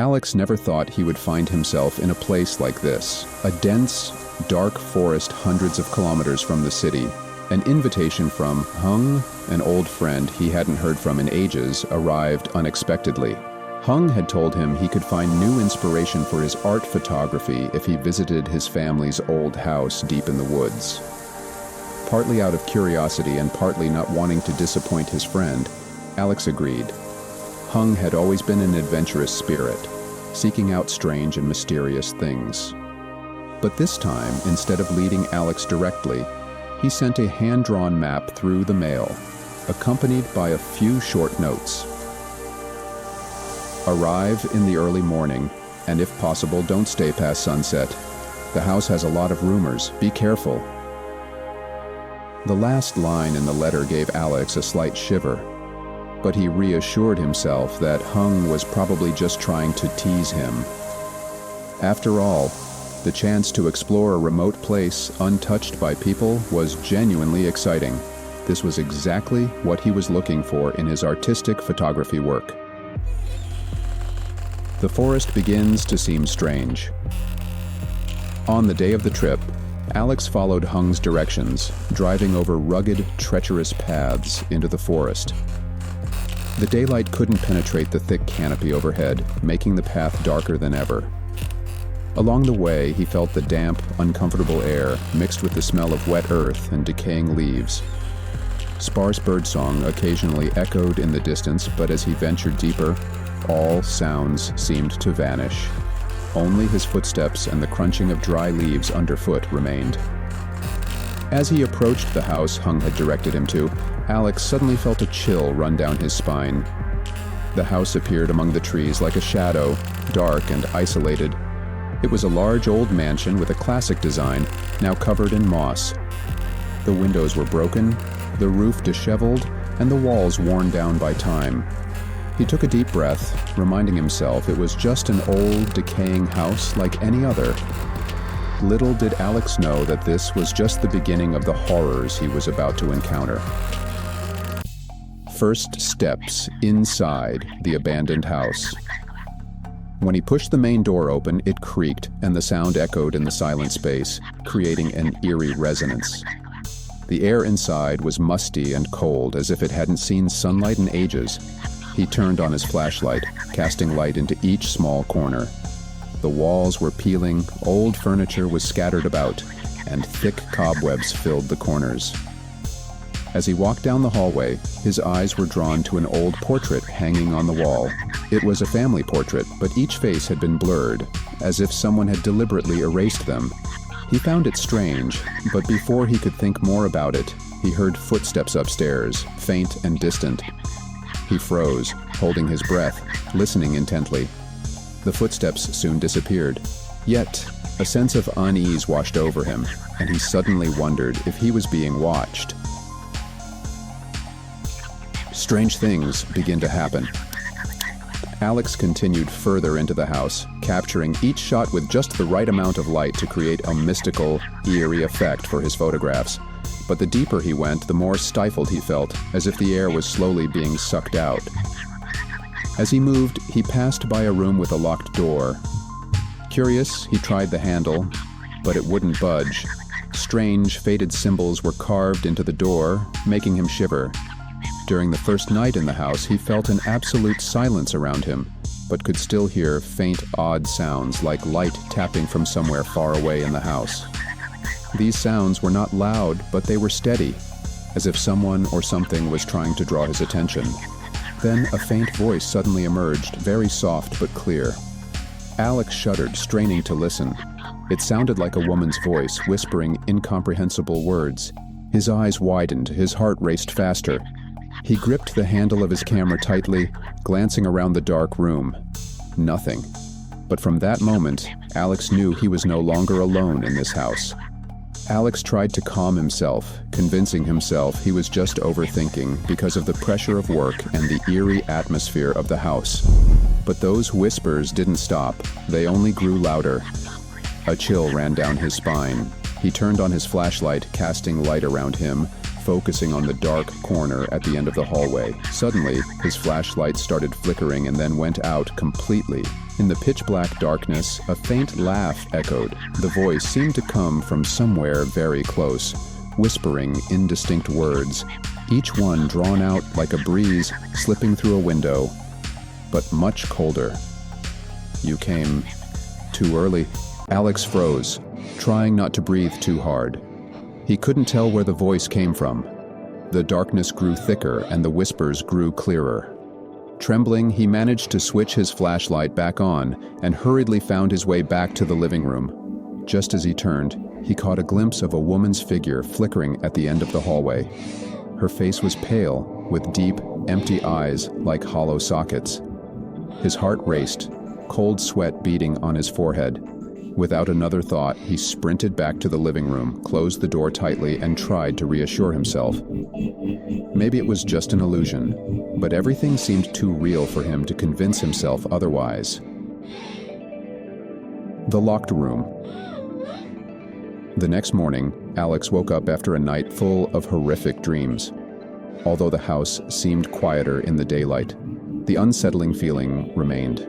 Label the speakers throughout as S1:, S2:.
S1: Alex never thought he would find himself in a place like this, a dense, dark forest hundreds of kilometers from the city. An invitation from Hung, an old friend he hadn't heard from in ages, arrived unexpectedly. Hung had told him he could find new inspiration for his art photography if he visited his family's old house deep in the woods. Partly out of curiosity and partly not wanting to disappoint his friend, Alex agreed. Hung had always been an adventurous spirit, seeking out strange and mysterious things. But this time, instead of leading Alex directly, he sent a hand-drawn map through the mail, accompanied by a few short notes. Arrive in the early morning, and if possible, don't stay past sunset. The house has a lot of rumors. Be careful. The last line in the letter gave Alex a slight shiver, but he reassured himself that Hung was probably just trying to tease him. After all, the chance to explore a remote place untouched by people was genuinely exciting. This was exactly what he was looking for in his artistic photography work. The forest begins to seem strange. On the day of the trip, Alex followed Hung's directions, driving over rugged, treacherous paths into the forest. The daylight couldn't penetrate the thick canopy overhead, making the path darker than ever. Along the way, he felt the damp, uncomfortable air mixed with the smell of wet earth and decaying leaves. Sparse birdsong occasionally echoed in the distance, but as he ventured deeper, all sounds seemed to vanish. Only his footsteps and the crunching of dry leaves underfoot remained. As he approached the house Hung had directed him to, Alex suddenly felt a chill run down his spine. The house appeared among the trees like a shadow, dark and isolated. It was a large old mansion with a classic design, now covered in moss. The windows were broken, the roof disheveled, and the walls worn down by time. He took a deep breath, reminding himself it was just an old, decaying house like any other. Little did Alex know that this was just the beginning of the horrors he was about to encounter. First steps inside the abandoned house. When he pushed the main door open, it creaked and the sound echoed in the silent space, creating an eerie resonance. The air inside was musty and cold, as if it hadn't seen sunlight in ages. He turned on his flashlight, casting light into each small corner. The walls were peeling, old furniture was scattered about, and thick cobwebs filled the corners. As he walked down the hallway, his eyes were drawn to an old portrait hanging on the wall. It was a family portrait, but each face had been blurred, as if someone had deliberately erased them. He found it strange, but before he could think more about it, he heard footsteps upstairs, faint and distant. He froze, holding his breath, listening intently. The footsteps soon disappeared. Yet, a sense of unease washed over him, and he suddenly wondered if he was being watched. Strange things began to happen. Alex continued further into the house, capturing each shot with just the right amount of light to create a mystical, eerie effect for his photographs. But the deeper he went, the more stifled he felt, as if the air was slowly being sucked out. As he moved, he passed by a room with a locked door. Curious, he tried the handle, but it wouldn't budge. Strange, faded symbols were carved into the door, making him shiver. During the first night in the house, he felt an absolute silence around him, but could still hear faint, odd sounds like light tapping from somewhere far away in the house. These sounds were not loud, but they were steady, as if someone or something was trying to draw his attention. Then a faint voice suddenly emerged, very soft but clear. Alex shuddered, straining to listen. It sounded like a woman's voice, whispering incomprehensible words. His eyes widened, his heart raced faster. He gripped the handle of his camera tightly, glancing around the dark room. Nothing. But from that moment, Alex knew he was no longer alone in this house. Alex tried to calm himself, convincing himself he was just overthinking because of the pressure of work and the eerie atmosphere of the house. But those whispers didn't stop. They only grew louder. A chill ran down his spine. He turned on his flashlight, casting light around him, focusing on the dark corner at the end of the hallway. Suddenly, his flashlight started flickering and then went out completely, In the pitch-black darkness, a faint laugh echoed. The voice seemed to come from somewhere very close, whispering indistinct words, each one drawn out like a breeze slipping through a window, but much colder. "You came too early." Alex froze, trying not to breathe too hard. He couldn't tell where the voice came from. The darkness grew thicker and the whispers grew clearer. Trembling, he managed to switch his flashlight back on and hurriedly found his way back to the living room. Just as he turned, he caught a glimpse of a woman's figure flickering at the end of the hallway. Her face was pale, with deep, empty eyes like hollow sockets. His heart raced, cold sweat beading on his forehead. Without another thought, he sprinted back to the living room, closed the door tightly, and tried to reassure himself. Maybe it was just an illusion, but everything seemed too real for him to convince himself otherwise. The locked room. The next morning, Alex woke up after a night full of horrific dreams. Although the house seemed quieter in the daylight, the unsettling feeling remained.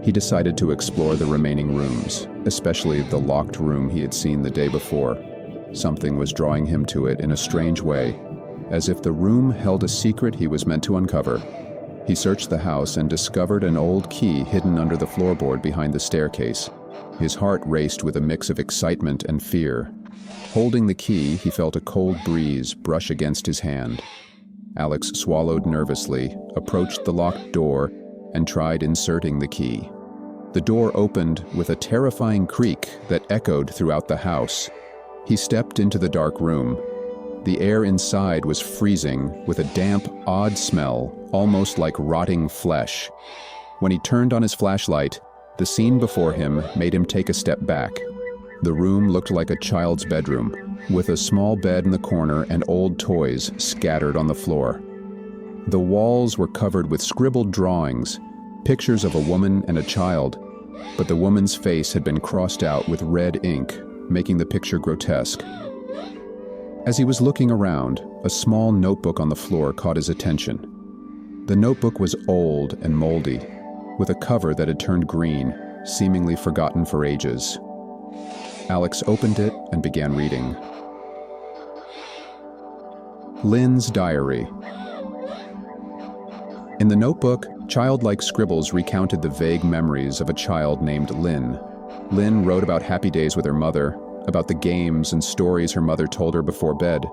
S1: He decided to explore the remaining rooms, especially the locked room he had seen the day before. Something was drawing him to it in a strange way, as if the room held a secret he was meant to uncover. He searched the house and discovered an old key hidden under the floorboard behind the staircase. His heart raced with a mix of excitement and fear. Holding the key, he felt a cold breeze brush against his hand. Alex swallowed nervously, approached the locked door, and tried inserting the key. The door opened with a terrifying creak that echoed throughout the house. He stepped into the dark room. The air inside was freezing, with a damp, odd smell, almost like rotting flesh. When he turned on his flashlight, the scene before him made him take a step back. The room looked like a child's bedroom, with a small bed in the corner and old toys scattered on the floor. The walls were covered with scribbled drawings, pictures of a woman and a child, but the woman's face had been crossed out with red ink, making the picture grotesque. As he was looking around, a small notebook on the floor caught his attention. The notebook was old and moldy, with a cover that had turned green, seemingly forgotten for ages. Alex opened it and began reading. Lynn's diary. In the notebook, childlike scribbles recounted the vague memories of a child named Lynn. Lynn wrote about happy days with her mother, about the games and stories her mother told her before bed.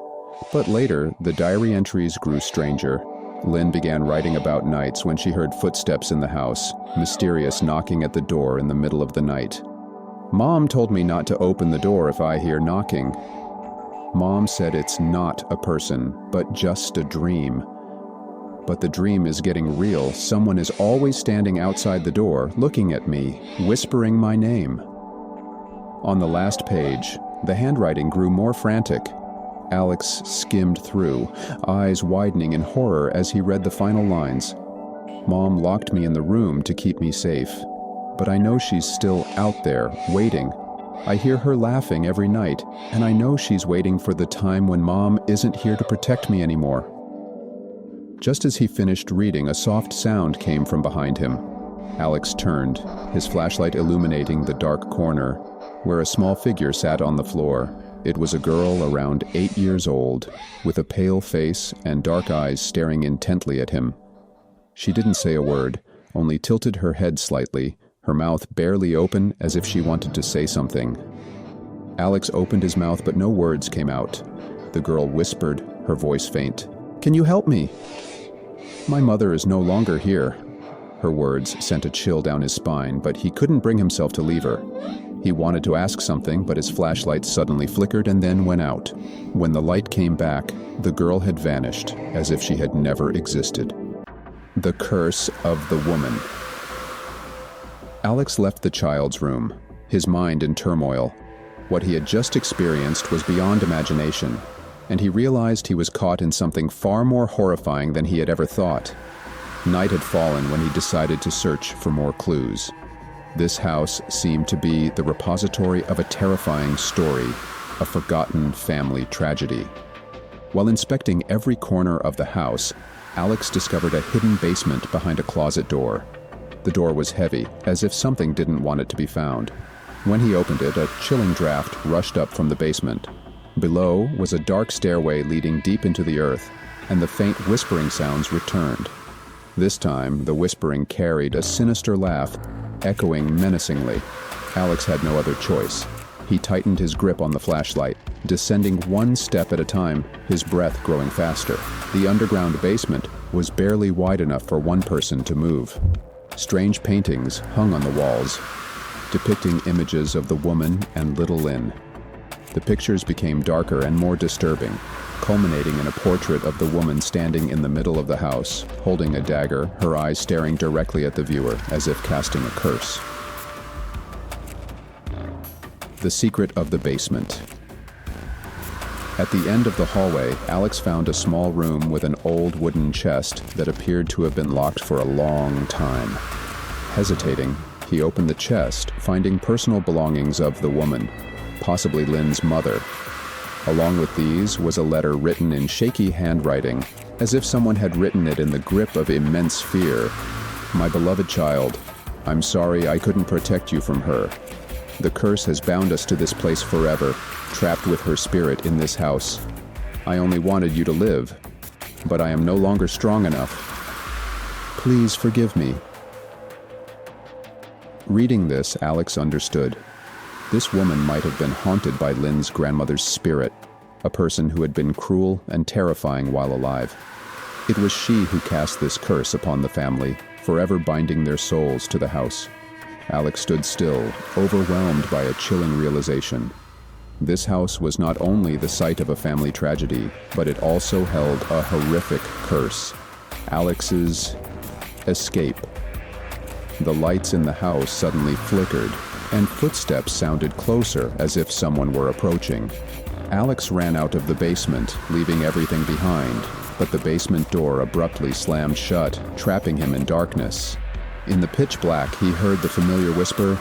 S1: But later, the diary entries grew stranger. Lynn began writing about nights when she heard footsteps in the house, mysterious knocking at the door in the middle of the night. "Mom told me not to open the door if I hear knocking. Mom said it's not a person, but just a dream. But the dream is getting real. Someone is always standing outside the door, looking at me, whispering my name." On the last page, the handwriting grew more frantic. Alex skimmed through, eyes widening in horror as he read the final lines. "Mom locked me in the room to keep me safe. But I know she's still out there, waiting. I hear her laughing every night, and I know she's waiting for the time when Mom isn't here to protect me anymore." Just as he finished reading, a soft sound came from behind him. Alex turned, his flashlight illuminating the dark corner, where a small figure sat on the floor. It was a girl around 8 years old, with a pale face and dark eyes staring intently at him. She didn't say a word, only tilted her head slightly, her mouth barely open as if she wanted to say something. Alex opened his mouth, but no words came out. The girl whispered, her voice faint. "Can you help me?" "My mother is no longer here." Her words sent a chill down his spine, but he couldn't bring himself to leave her. He wanted to ask something, but his flashlight suddenly flickered and then went out. When the light came back, the girl had vanished, as if she had never existed. The curse of the woman. Alex left the child's room, his mind in turmoil. What he had just experienced was beyond imagination, and he realized he was caught in something far more horrifying than he had ever thought. Night had fallen when he decided to search for more clues. This house seemed to be the repository of a terrifying story, a forgotten family tragedy. While inspecting every corner of the house, Alex discovered a hidden basement behind a closet door. The door was heavy, as if something didn't want it to be found. When he opened it, a chilling draft rushed up from the basement. Below was a dark stairway leading deep into the earth, and the faint whispering sounds returned. This time, the whispering carried a sinister laugh, echoing menacingly. Alex had no other choice. He tightened his grip on the flashlight, descending one step at a time, his breath growing faster. The underground basement was barely wide enough for one person to move. Strange paintings hung on the walls, depicting images of the woman and little Lynn. The pictures became darker and more disturbing, culminating in a portrait of the woman standing in the middle of the house, holding a dagger, her eyes staring directly at the viewer, as if casting a curse. The secret of the basement. At the end of the hallway, Alex found a small room with an old wooden chest that appeared to have been locked for a long time. Hesitating, he opened the chest, finding personal belongings of the woman, possibly Lynn's mother. Along with these was a letter written in shaky handwriting, as if someone had written it in the grip of immense fear. "My beloved child, I'm sorry I couldn't protect you from her. The curse has bound us to this place forever, trapped with her spirit in this house. I only wanted you to live, but I am no longer strong enough. Please forgive me." Reading this, Alex understood. This woman might have been haunted by Lynn's grandmother's spirit, a person who had been cruel and terrifying while alive. It was she who cast this curse upon the family, forever binding their souls to the house. Alex stood still, overwhelmed by a chilling realization. This house was not only the site of a family tragedy, but it also held a horrific curse. Alex's escape. The lights in the house suddenly flickered, and footsteps sounded closer, as if someone were approaching. Alex ran out of the basement, leaving everything behind, but the basement door abruptly slammed shut, trapping him in darkness. In the pitch black, he heard the familiar whisper,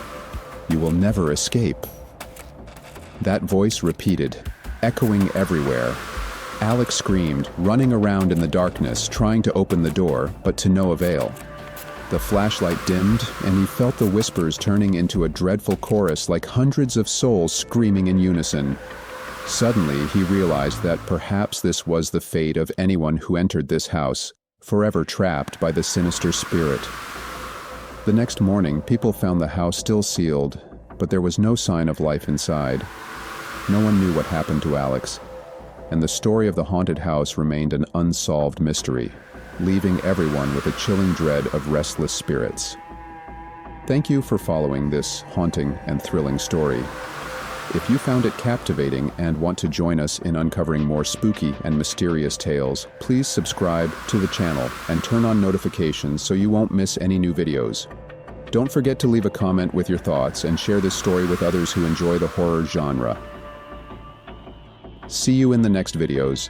S1: "You will never escape." That voice repeated, echoing everywhere. Alex screamed, running around in the darkness, trying to open the door, but to no avail. The flashlight dimmed, and he felt the whispers turning into a dreadful chorus like hundreds of souls screaming in unison. Suddenly, he realized that perhaps this was the fate of anyone who entered this house, forever trapped by the sinister spirit. The next morning, people found the house still sealed, but there was no sign of life inside. No one knew what happened to Alex, and the story of the haunted house remained an unsolved mystery, leaving everyone with a chilling dread of restless spirits. Thank you for following this haunting and thrilling story. If you found it captivating and want to join us in uncovering more spooky and mysterious tales, please subscribe to the channel and turn on notifications so you won't miss any new videos. Don't forget to leave a comment with your thoughts and share this story with others who enjoy the horror genre. See you in the next videos.